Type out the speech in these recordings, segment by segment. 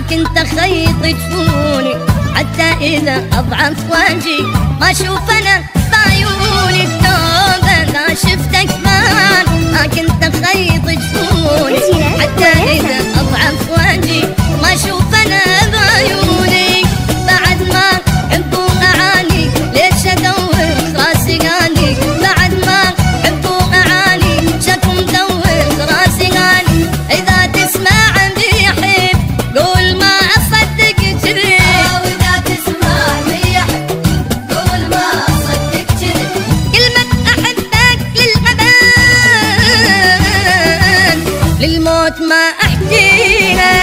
كنت اخيط جفوني، حتى اذا اضعف واجي ما اشوف انا بعيوني التوبه ما شفتك ما كنت اخيط جفوني، حتى اذا اضعف واجي ما اشوف انا بعيوني. بعد ما حبوا اعاني ليش ادور راسي غالي، بعد ما حبوا اعاني شكو مدور راسي غالي. اذا تسمع عندي احب قول ما اصدق كذب، واذا تسمع عندي احب قول ما اصدق كذب. كلمة احبك للابد للموت ما احكيها.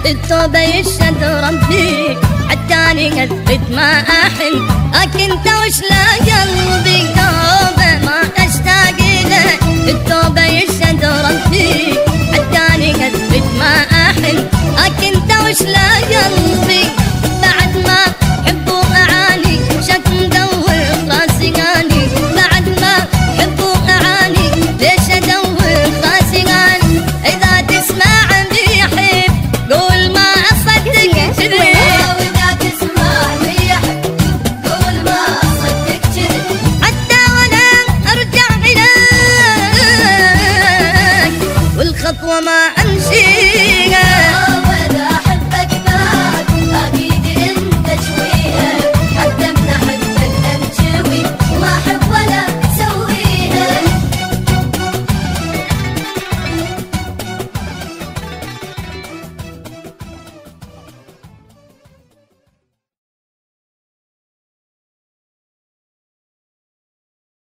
التوبة يشهد ربي حتاني قلبت ما أحن أكنت وش لا قلبي. توبة ما أشتاق لك التوبة يشهد ربي حتاني قلبت ما أحن أكنت وش لا قلبي. بعد ما حبوا أعاني شك مدور راسي غالي، بعد ما حبوا أعاني ليش أدور راسي غالي. إذا تسمع عندي أحب قول ما أصدق كذب، وإذا تسمعني أحب قول ما أصدق كذب. حتى ولا أرجع إليك والخطوة ما أمشيها.